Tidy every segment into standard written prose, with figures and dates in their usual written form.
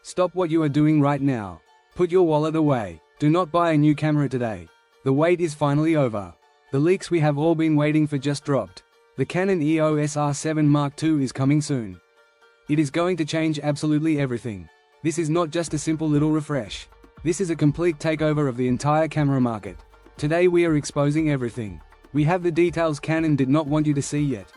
Stop what you are doing right now. Put your wallet away. Do not buy a new camera today. The wait is finally over. The leaks we have all been waiting for just dropped. The Canon EOS R7 Mark II is coming soon. It is going to change absolutely everything. This is not just a simple little refresh. This is a complete takeover of the entire camera market. Today we are exposing everything. We have the details Canon did not want you to see yet.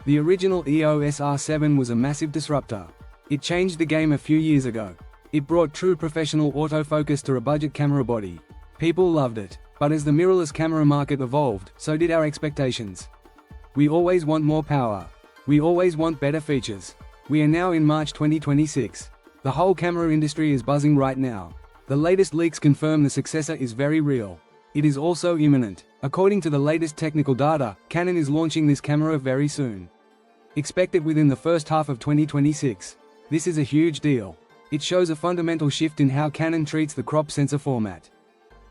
The original EOS R7 was a massive disruptor. It changed the game a few years ago. It brought true professional autofocus to a budget camera body. People loved it. But as the mirrorless camera market evolved, so did our expectations. We always want more power. We always want better features. We are now in March 2026. The whole camera industry is buzzing right now. The latest leaks confirm the successor is very real. It is also imminent. According to the latest technical data, Canon is launching this camera very soon. Expect it within the first half of 2026. This is a huge deal. It shows a fundamental shift in how Canon treats the crop sensor format.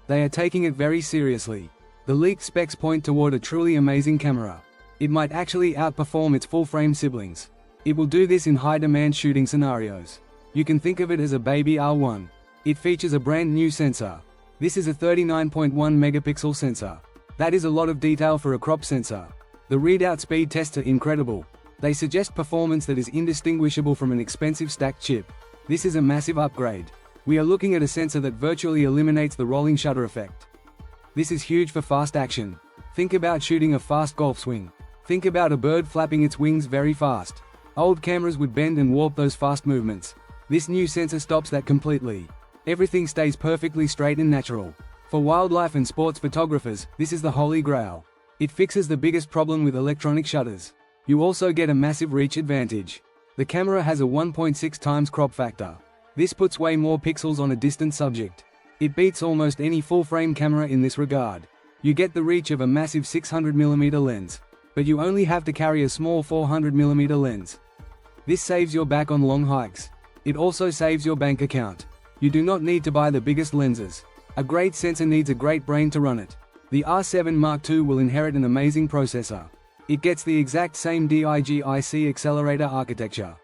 They are taking it very seriously. The leaked specs point toward a truly amazing camera. It might actually outperform its full-frame siblings. It will do this in high-demand shooting scenarios. You can think of it as a baby R1. It features a brand new sensor. This is a 39.1 megapixel sensor. That is a lot of detail for a crop sensor. The readout speed tests are incredible. They suggest performance that is indistinguishable from an expensive stacked chip. This is a massive upgrade. We are looking at a sensor that virtually eliminates the rolling shutter effect. This is huge for fast action. Think about shooting a fast golf swing. Think about a bird flapping its wings very fast. Old cameras would bend and warp those fast movements. This new sensor stops that completely. Everything stays perfectly straight and natural. For wildlife and sports photographers, this is the holy grail. It fixes the biggest problem with electronic shutters. You also get a massive reach advantage. The camera has a 1.6 times crop factor. This puts way more pixels on a distant subject. It beats almost any full-frame camera in this regard. You get the reach of a massive 600mm lens. But you only have to carry a small 400mm lens. This saves your back on long hikes. It also saves your bank account. You do not need to buy the biggest lenses. A great sensor needs a great brain to run it. The R7 Mark II will inherit an amazing processor. It gets the exact same DIGIC accelerator architecture.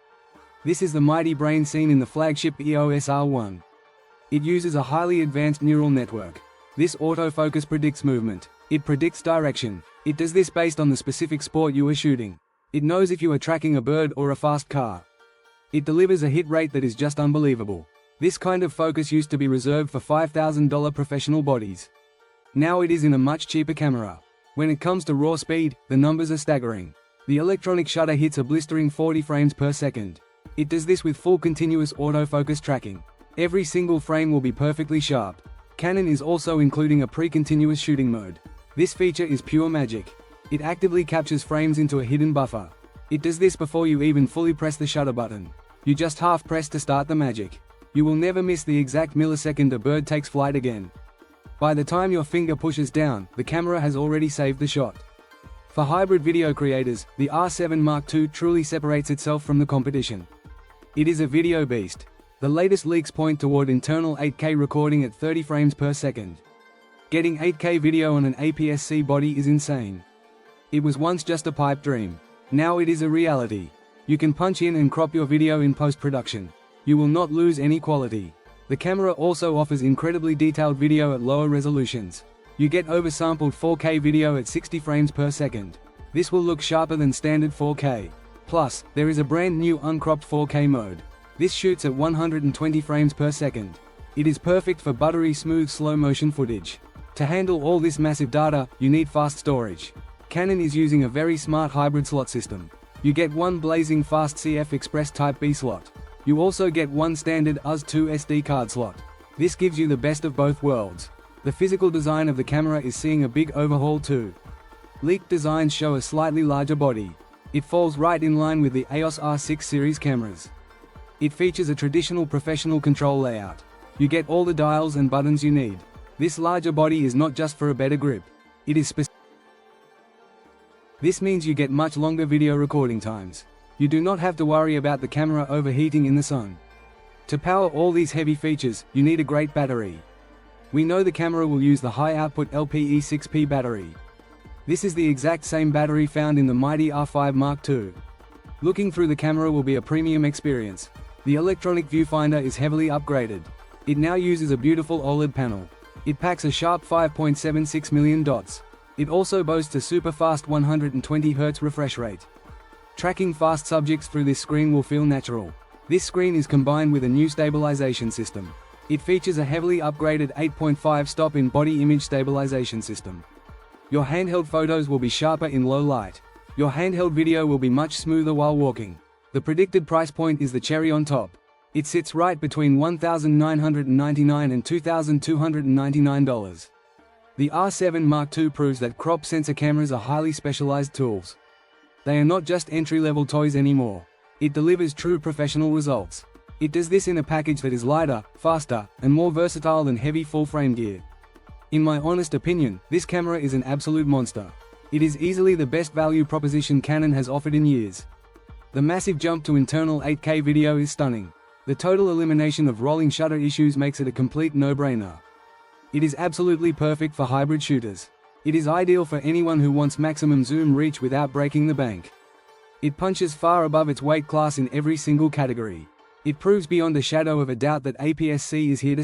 This is the mighty brain seen in the flagship EOS R1. It uses a highly advanced neural network. This autofocus predicts movement. It predicts direction. It does this based on the specific sport you are shooting. It knows if you are tracking a bird or a fast car. It delivers a hit rate that is just unbelievable. This kind of focus used to be reserved for $5,000 professional bodies. Now it is in a much cheaper camera. When it comes to raw speed, the numbers are staggering. The electronic shutter hits a blistering 40 frames per second. It does this with full continuous autofocus tracking. Every single frame will be perfectly sharp. Canon is also including a pre-continuous shooting mode. This feature is pure magic. It actively captures frames into a hidden buffer. It does this before you even fully press the shutter button. You just half press to start the magic. You will never miss the exact millisecond a bird takes flight again. By the time your finger pushes down, the camera has already saved the shot. For hybrid video creators, the R7 Mark II truly separates itself from the competition. It is a video beast. The latest leaks point toward internal 8K recording at 30 frames per second. Getting 8K video on an APS-C body is insane. It was once just a pipe dream. Now it is a reality. You can punch in and crop your video in post-production. You will not lose any quality. The camera also offers incredibly detailed video at lower resolutions. You get oversampled 4K video at 60 frames per second. This will look sharper than standard 4K. Plus, there is a brand new uncropped 4K mode. This shoots at 120 frames per second. It is perfect for buttery smooth slow-motion footage. To handle all this massive data, you need fast storage. Canon is using a very smart hybrid slot system. You get one blazing fast CF Express Type B slot. You also get one standard US2 SD card slot. This gives you the best of both worlds. The physical design of the camera is seeing a big overhaul too. Leaked designs show a slightly larger body. It falls right in line with the EOS R6 series cameras. It features a traditional professional control layout. You get all the dials and buttons you need. This larger body is not just for a better grip. It is This means you get much longer video recording times. You do not have to worry about the camera overheating in the sun. To power all these heavy features, you need a great battery. We know the camera will use the high-output LPE6P battery. This is the exact same battery found in the mighty R5 Mark II. Looking through the camera will be a premium experience. The electronic viewfinder is heavily upgraded. It now uses a beautiful OLED panel. It packs a sharp 5.76 million dots. It also boasts a super-fast 120Hz refresh rate. Tracking fast subjects through this screen will feel natural. This screen is combined with a new stabilization system. It features a heavily upgraded 8.5 stop-in body image stabilization system. Your handheld photos will be sharper in low light. Your handheld video will be much smoother while walking. The predicted price point is the cherry on top. It sits right between $1,999 and $2,299. The R7 Mark II proves that crop sensor cameras are highly specialized tools. They are not just entry-level toys anymore. It delivers true professional results. It does this in a package that is lighter, faster, and more versatile than heavy full-frame gear. In my honest opinion, this camera is an absolute monster. It is easily the best value proposition Canon has offered in years. The massive jump to internal 8K video is stunning. The total elimination of rolling shutter issues makes it a complete no-brainer. It is absolutely perfect for hybrid shooters. It is ideal for anyone who wants maximum zoom reach without breaking the bank. It punches far above its weight class in every single category. It proves beyond a shadow of a doubt that APS-C is here to